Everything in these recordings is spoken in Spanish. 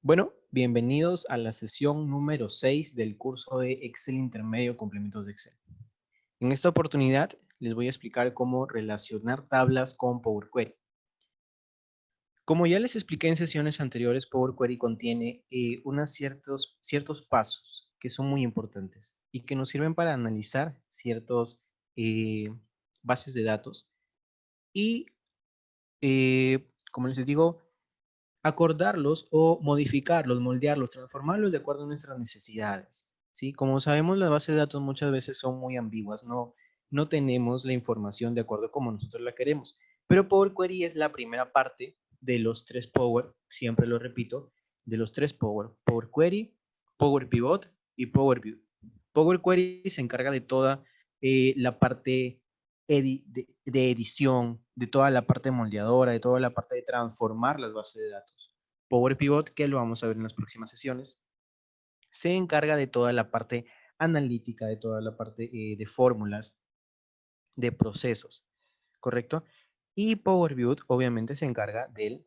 Bueno, bienvenidos a la sesión número 6 del curso de Excel Intermedio Complementos de Excel. En esta oportunidad les voy a explicar cómo relacionar tablas con Power Query. Como ya les expliqué en sesiones anteriores, Power Query contiene unos ciertos pasos que son muy importantes y que nos sirven para analizar ciertas bases de datos y, como les digo, acordarlos o modificarlos, moldearlos, transformarlos de acuerdo a nuestras necesidades, ¿sí? Como sabemos, las bases de datos muchas veces son muy ambiguas, no tenemos la información de acuerdo a como nosotros la queremos, pero Power Query es la primera parte de los tres Power, siempre lo repito, de los tres Power, Power Query, Power Pivot y Power View. Power Query se encarga de toda la parte de edición, de toda la parte moldeadora, de toda la parte de transformar las bases de datos. Power Pivot, que lo vamos a ver en las próximas sesiones, se encarga de toda la parte analítica, de toda la parte de fórmulas, de procesos, ¿correcto? Y Power View obviamente se encarga de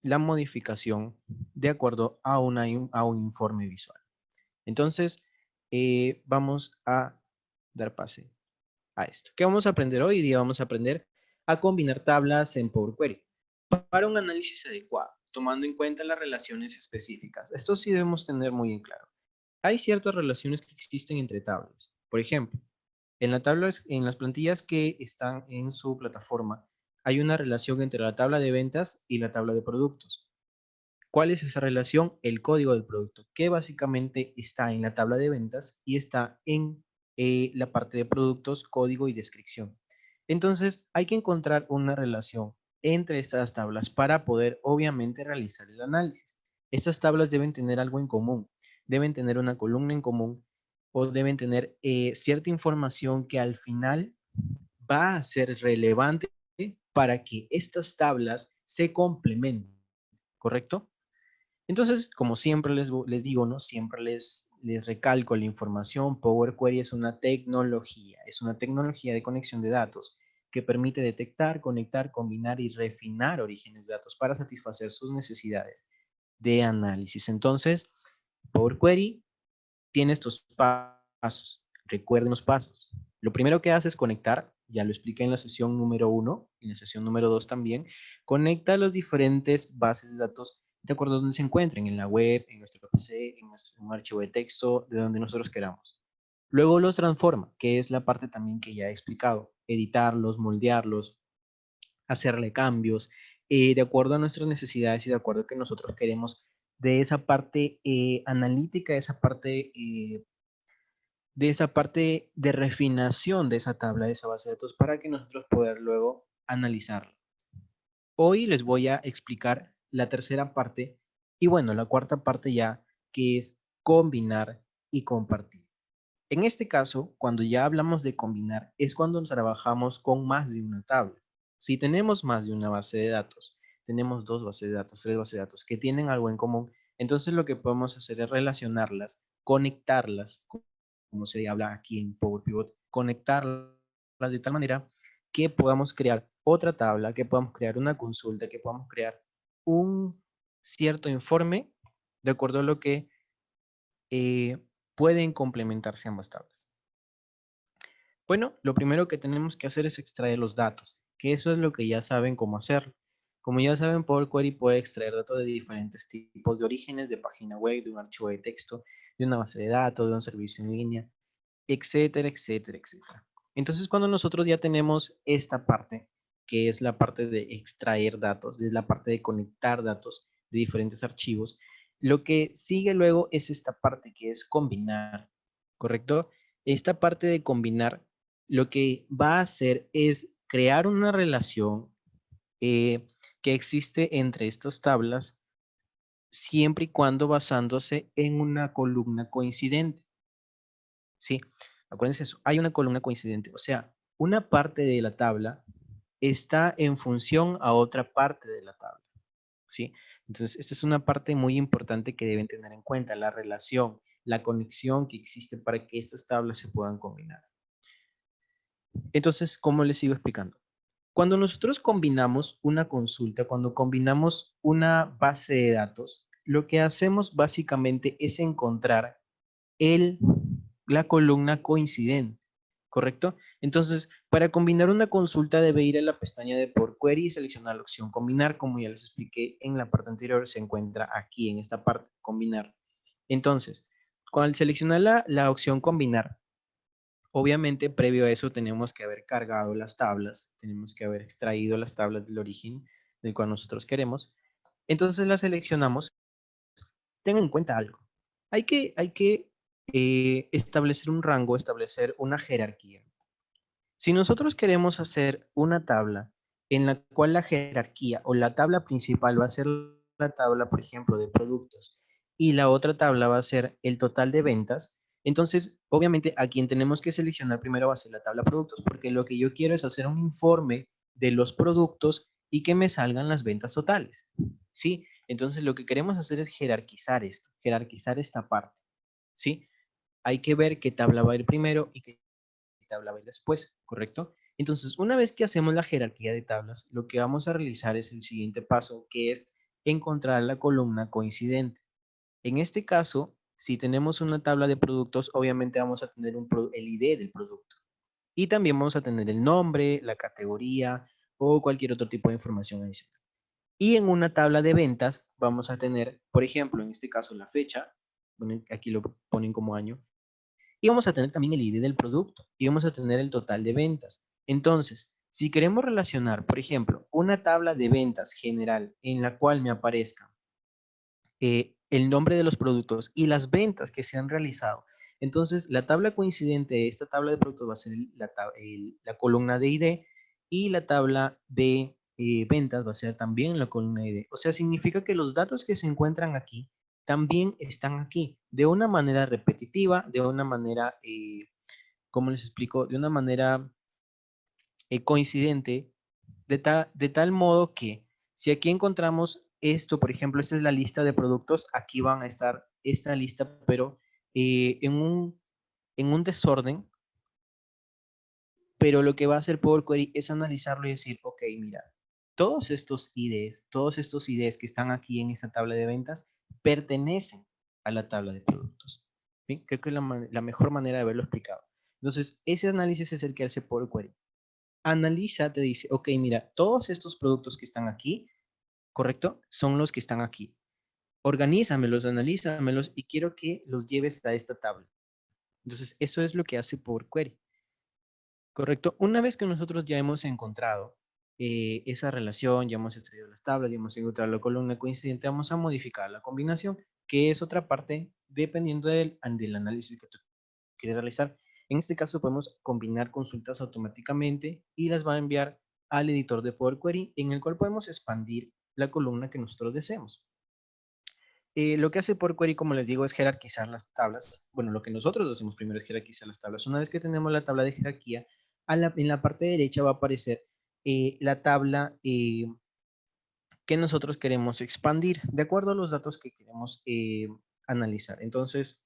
la modificación de acuerdo a un informe visual. Entonces, vamos a dar pase a esto. ¿Qué vamos a aprender hoy? Hoy día vamos a aprender a combinar tablas en Power Query para un análisis adecuado, tomando en cuenta las relaciones específicas. Esto sí debemos tener muy en claro. Hay ciertas relaciones que existen entre tablas. Por ejemplo, en las plantillas que están en su plataforma, hay una relación entre la tabla de ventas y la tabla de productos. ¿Cuál es esa relación? El código del producto, que básicamente está en la tabla de ventas y está en la parte de productos, código y descripción. Entonces, hay que encontrar una relación entre estas tablas para poder, obviamente, realizar el análisis. Estas tablas deben tener algo en común, deben tener una columna en común o deben tener cierta información que al final va a ser relevante para que estas tablas se complementen, ¿correcto? Entonces, como siempre les digo, ¿no? Siempre les recalco la información. Power Query es una tecnología de conexión de datos que permite detectar, conectar, combinar y refinar orígenes de datos para satisfacer sus necesidades de análisis. Entonces, Power Query tiene estos pasos. Recuerden los pasos. Lo primero que hace es conectar, ya lo expliqué en la sesión número 1, en la sesión número 2 también, conecta los diferentes bases de datos de acuerdo a donde se encuentren, en la web, en nuestro PC, en un archivo de texto, de donde nosotros queramos. Luego los transforma, que es la parte también que ya he explicado, editarlos, moldearlos, hacerle cambios, de acuerdo a nuestras necesidades y de acuerdo a que nosotros queremos de esa parte analítica, de esa parte de refinación de esa tabla, de esa base de datos, para que nosotros poder luego analizarla. Hoy les voy a explicar la tercera parte y bueno, la cuarta parte ya, que es combinar y compartir. En este caso, cuando ya hablamos de combinar, es cuando trabajamos con más de una tabla. Si tenemos más de una base de datos, tenemos dos bases de datos, tres bases de datos que tienen algo en común, entonces lo que podemos hacer es relacionarlas, conectarlas, como se habla aquí en Power Pivot, conectarlas de tal manera que podamos crear otra tabla, que podamos crear una consulta, que podamos crear un cierto informe de acuerdo a lo que eh, pueden complementarse ambas tablas. Bueno, lo primero que tenemos que hacer es extraer los datos, que eso es lo que ya saben cómo hacerlo. Como ya saben, Power Query puede extraer datos de diferentes tipos de orígenes, de página web, de un archivo de texto, de una base de datos, de un servicio en línea, etcétera, etcétera, etcétera. Entonces, cuando nosotros ya tenemos esta parte, que es la parte de extraer datos, es la parte de conectar datos de diferentes archivos, lo que sigue luego es esta parte que es combinar, ¿correcto? Esta parte de combinar lo que va a hacer es crear una relación eh, que existe entre estas tablas siempre y cuando basándose en una columna coincidente. ¿Sí? Acuérdense eso, hay una columna coincidente, o sea, una parte de la tabla está en función a otra parte de la tabla, ¿sí? Entonces, esta es una parte muy importante que deben tener en cuenta, la relación, la conexión que existe para que estas tablas se puedan combinar. Entonces, ¿cómo les sigo explicando? Cuando nosotros combinamos una consulta, cuando combinamos una base de datos, lo que hacemos básicamente es encontrar la columna coincidente, ¿correcto? Entonces, para combinar una consulta debe ir a la pestaña de Power Query y seleccionar la opción combinar, como ya les expliqué en la parte anterior, se encuentra aquí en esta parte, combinar. Entonces, cuando seleccionar la opción combinar, obviamente previo a eso tenemos que haber cargado las tablas, tenemos que haber extraído las tablas del origen del cual nosotros queremos. Entonces las seleccionamos. Tengan en cuenta algo. Hay que establecer un rango, establecer una jerarquía. Si nosotros queremos hacer una tabla en la cual la jerarquía o la tabla principal va a ser la tabla, por ejemplo, de productos y la otra tabla va a ser el total de ventas, entonces, obviamente, a quien tenemos que seleccionar primero va a ser la tabla productos, porque lo que yo quiero es hacer un informe de los productos y que me salgan las ventas totales, ¿sí? Entonces, lo que queremos hacer es jerarquizar esto, jerarquizar esta parte, ¿sí? Hay que ver qué tabla va a ir primero y qué tabla va a ir después, ¿correcto? Entonces, una vez que hacemos la jerarquía de tablas, lo que vamos a realizar es el siguiente paso, que es encontrar la columna coincidente. En este caso, si tenemos una tabla de productos, obviamente vamos a tener el ID del producto. Y también vamos a tener el nombre, la categoría o cualquier otro tipo de información adicional. Y en una tabla de ventas vamos a tener, por ejemplo, en este caso la fecha, aquí lo ponen como año, y vamos a tener también el ID del producto y vamos a tener el total de ventas. Entonces, si queremos relacionar, por ejemplo, una tabla de ventas general en la cual me aparezca el nombre de los productos y las ventas que se han realizado, entonces la tabla coincidente de esta tabla de productos va a ser la columna de ID y la tabla de ventas va a ser también la columna de ID. O sea, significa que los datos que se encuentran aquí también están aquí, de una manera repetitiva, de una manera, ¿cómo les explico? De una manera coincidente, de tal modo que si aquí encontramos esto, por ejemplo, esta es la lista de productos, aquí van a estar esta lista, pero en un desorden, pero lo que va a hacer Power Query es analizarlo y decir, ok, mira, todos estos IDs que están aquí en esta tabla de ventas pertenecen a la tabla de productos. ¿Sí? Creo que es la mejor manera de haberlo explicado. Entonces, ese análisis es el que hace Power Query. Analiza, te dice, ok, mira, todos estos productos que están aquí, ¿correcto? Son los que están aquí. Organízamelos, analízamelos y quiero que los lleves a esta tabla. Entonces, eso es lo que hace Power Query. Correcto. Una vez que nosotros ya hemos encontrado esa relación, ya hemos extraído las tablas, ya hemos encontrado la columna coincidente, vamos a modificar la combinación, que es otra parte dependiendo del análisis que tú quieres realizar. En este caso podemos combinar consultas automáticamente y las va a enviar al editor de Power Query, en el cual podemos expandir la columna que nosotros deseemos. Lo que hace Power Query, como les digo, es jerarquizar las tablas. Bueno, lo que nosotros hacemos primero es jerarquizar las tablas. Una vez que tenemos la tabla de jerarquía, en la parte derecha va a aparecer la tabla que nosotros queremos expandir, de acuerdo a los datos que queremos analizar. Entonces,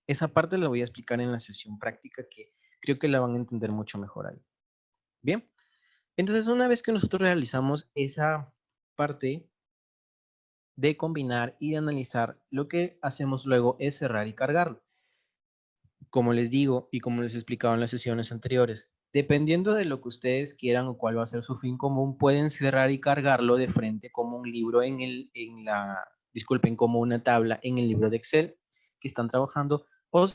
esa parte la voy a explicar en la sesión práctica que creo que la van a entender mucho mejor ahí. Bien, entonces una vez que nosotros realizamos esa parte de combinar y de analizar, lo que hacemos luego es cerrar y cargarlo. Como les digo y como les he explicado en las sesiones anteriores, dependiendo de lo que ustedes quieran o cuál va a ser su fin común, pueden cerrar y cargarlo de frente como un libro disculpen, como una tabla en el libro de Excel que están trabajando, o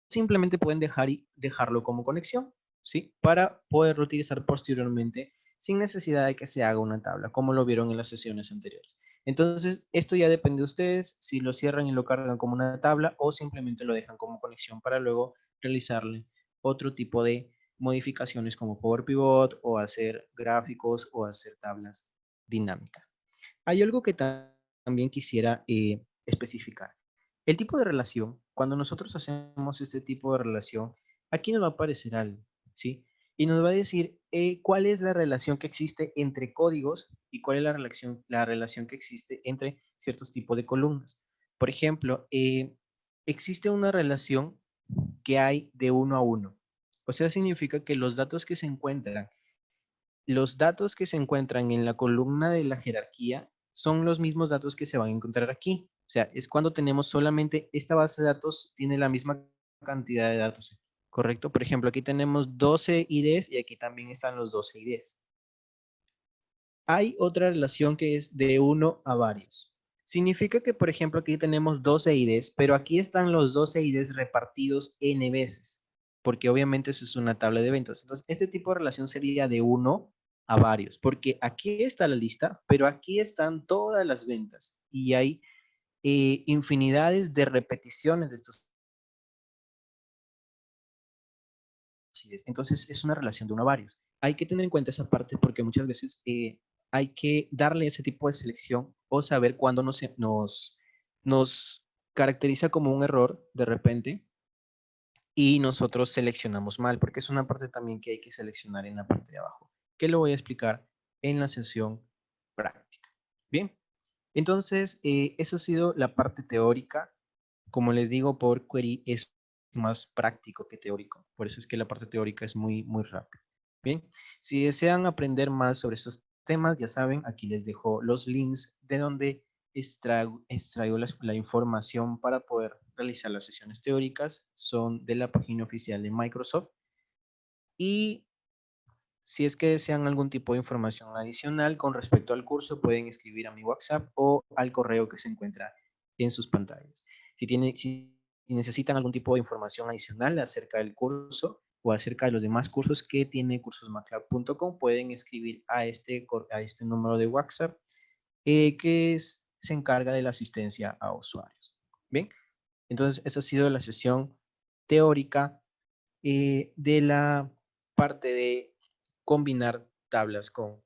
simplemente pueden dejarlo como conexión, ¿sí? Para poderlo utilizar posteriormente sin necesidad de que se haga una tabla, como lo vieron en las sesiones anteriores. Entonces, esto ya depende de ustedes, si lo cierran y lo cargan como una tabla o simplemente lo dejan como conexión para luego realizarle otro tipo de modificaciones como Power Pivot o hacer gráficos o hacer tablas dinámicas. Hay algo que también quisiera especificar. El tipo de relación, cuando nosotros hacemos este tipo de relación, aquí nos va a aparecer algo, ¿sí? Y nos va a decir cuál es la relación que existe entre códigos y cuál es la relación que existe entre ciertos tipos de columnas. Por ejemplo, existe una relación que hay de 1 a 1. O sea, significa que los datos que se encuentran en la columna de la jerarquía son los mismos datos que se van a encontrar aquí. O sea, es cuando tenemos solamente esta base de datos, tiene la misma cantidad de datos, ¿correcto? Por ejemplo, aquí tenemos 12 IDs y aquí también están los 12 IDs. Hay otra relación que es de 1 a varios. Significa que, por ejemplo, aquí tenemos 12 IDs, pero aquí están los 12 IDs repartidos n veces, porque obviamente eso es una tabla de eventos. Entonces, este tipo de relación sería de 1 a varios, porque aquí está la lista, pero aquí están todas las ventas y hay infinidades de repeticiones de estos IDs. Entonces, es una relación de 1 a varios. Hay que tener en cuenta esa parte porque muchas veces hay que darle ese tipo de selección o saber cuándo nos caracteriza como un error de repente y nosotros seleccionamos mal, porque es una parte también que hay que seleccionar en la parte de abajo, que lo voy a explicar en la sesión práctica. Bien, entonces eso ha sido la parte teórica. Como les digo, Power Query es más práctico que teórico, por eso es que la parte teórica es muy, muy rápida. Bien, si desean aprender más sobre estos temas, ya saben, aquí les dejo los links de donde extraigo la información para poder realizar las sesiones teóricas. Son de la página oficial de Microsoft. Y si es que desean algún tipo de información adicional con respecto al curso, pueden escribir a mi WhatsApp o al correo que se encuentra en sus pantallas. Si necesitan algún tipo de información adicional acerca del curso o acerca de los demás cursos que tiene cursosmaclub.com, pueden escribir a este número de WhatsApp se encarga de la asistencia a usuarios. Bien, entonces esa ha sido la sesión teórica de la parte de combinar tablas con